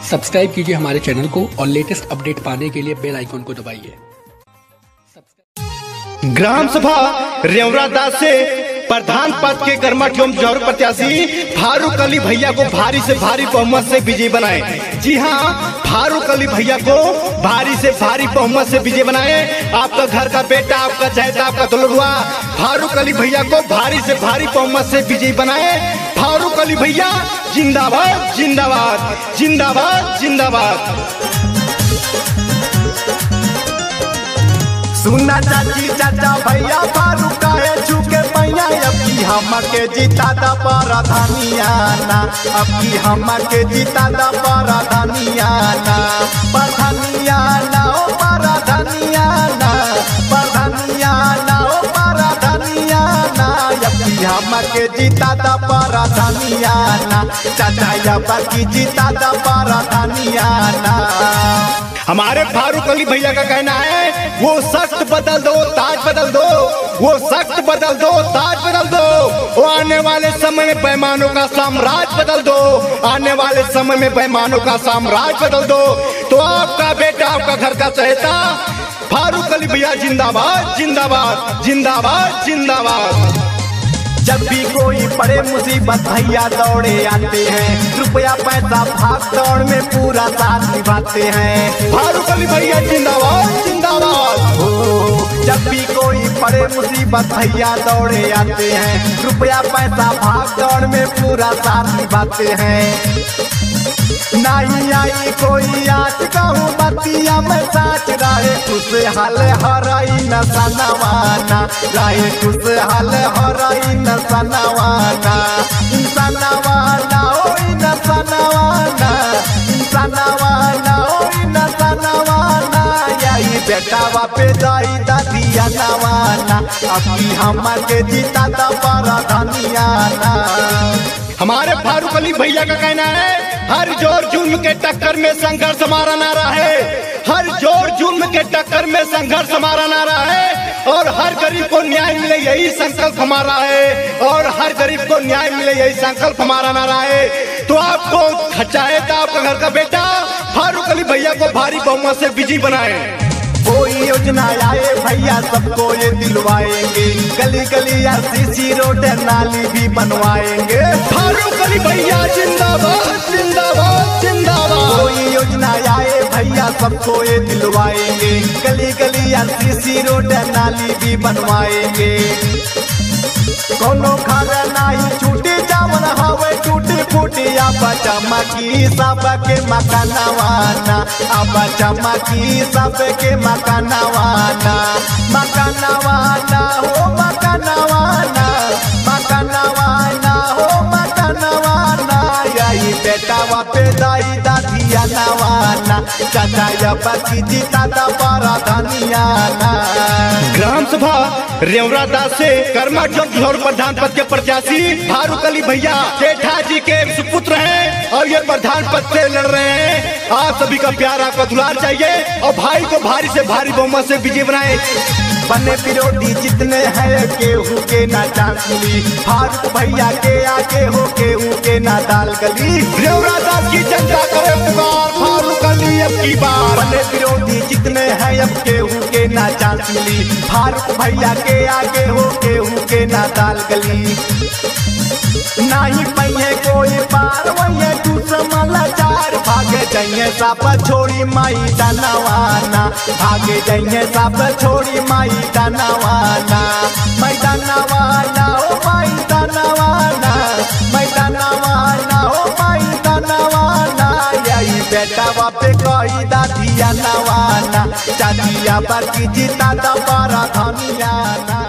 Subscribe कीजिए हमारे channel को और लेटेस्ट अपडेट पाने के लिए बेल आइकन को दबाइए। ग्राम सभा रेवरादास से प्रधान पद के कर्मठ एवं जौहर प्रत्याशी फारूक अली भैया को भारी से भारी बहुमत से विजयी बनाए। जी हाँ, फारूक अली भैया को भारी से भारी बहुमत से विजयी बनाए। आपका घर का बेटा, आपका चहेता, आपका दुल्हनुआ फारूक अली भैया को भारी से भारी बहुमत से विजयी बनाए। फारूक अली भैया जिंदाबाद जिंदाबाद जिंदाबाद जिंदाबाद। सुना चाची चाचा भैया फारूक काहे झुके पैया, अब की हम के जीता दा प्रधानियाना, अब की हम के जीता दा प्रधानियाना, प्रधानियाना ओ प्रधानियाना, प्रधानियाना ओ प्रधानियाना, अब की हम के जीता दा प्रधानियाना, चाचा अब की जीता दा प्रधानियाना। हमारे फारूक अली भैया का कहना है वो सख्त बदल दो ताज बदल दो, वो सख्त बदल दो ताज बदल दो, वो आने वाले समय में बेईमानों का साम्राज्य बदल दो, आने वाले समय में बेईमानों का साम्राज्य बदल दो। तो आपका बेटा, आपका घर का चहेता फारूक अली भैया जिंदाबाद जिंदाबाद जिंदाबाद जिंदाबाद। जब भी कोई पड़े मुसीबत भैया दौड़े आते हैं, रुपया पैसा भाग दौड़ में पूरा साथ निभाते हैं। फारूक अली भैया जिंदाबाद जिंदाबाद। जब भी कोई पड़े मुसीबत भैया दौड़े आते हैं, रुपया पैसा भाग दौड़ में पूरा साथ निभाते हैं। नहीं आई कोई आज कहूँ बतिया में साच रहे, खुशहाल हराई न सनवाना, रहे खुशहाल हराई न सनवाना, इंसानवाना ओ न सनवाना, इंसानवाना ओ न सनवाना, यही बेटावा पे जाई दादिया नवाना, अब की हम के जीता दा प्रधानियाना। हमारे फारूक अली भैया का कहना है हर जोर जुल्म के टक्कर में संघर्ष हमारा नारा है, हर जोर जुल्म के टक्कर में संघर्ष हमारा नारा है, और हर गरीब को न्याय मिले यही संकल्प हमारा है, और हर गरीब को न्याय मिले यही संकल्प हमारा नारा है। तो आपको चाहेता आपका घर का बेटा फारूक अली भैया को भारी बहुमत से विजयी बनाए। कोई योजना आए भैया सबको ये दिलवाएंगे, गली गली सीसी रोड नाली भी बनवाएंगे। फारूक अली भैया जिंदाबाद जिंदाबाद जिंदाबाद। कोई योजना आए भैया सबको ये दिलवाएंगे, गली गली सीसी रोड नाली भी बनवाएंगे। कोनो घर नहीं छूटी जावन हवे टूटी फूटी, अब चमकी सबके मकानवाना, अब चमकी सबके मकानवाना, मकानवाना हो मकानवाना, मकानवाना हो मकानवाना, यही बेटावा पे दाई दादिया नवाना, चाचा अब की जीता दा प्रधानियाना। ग्राम सभा रेवरादास से कर्मठ और प्रधान पद के प्रत्याशी फारूक अली भैया सेठा जी के सुपुत्र हैं और ये प्रधान पद से लड़ रहे हैं। आप सभी का प्यार, आपका दुलार चाहिए और भाई को भारी से भारी बहुमत से विजयी बनाए। बने विरोधी जितने हैं केहू के ना चांस मिली, फारूक भैया के आगे हो केहू के ना दाल गली। रेवरादास की जनता करे पुकार, फारूक अली अब की बार। बने विरोधी जितने हैं अब केहू के ना चांस मिली, फारूक भैया के आगे हो केहू के ना दाल गली। नहीं पहिए कोई पार वही दुश्मन चार, भागे जाइए सब छोड़ी माई दानवाना, भागे जाइए सब छोड़ी माई दानवाना, मैदानवाना ओ माई दानवाना, मैदानवाना ओ माई दानवाना, यही बेटावा पे कोई दादिया नवाना, चाचिया पर की जीता दा प्रधानियाना।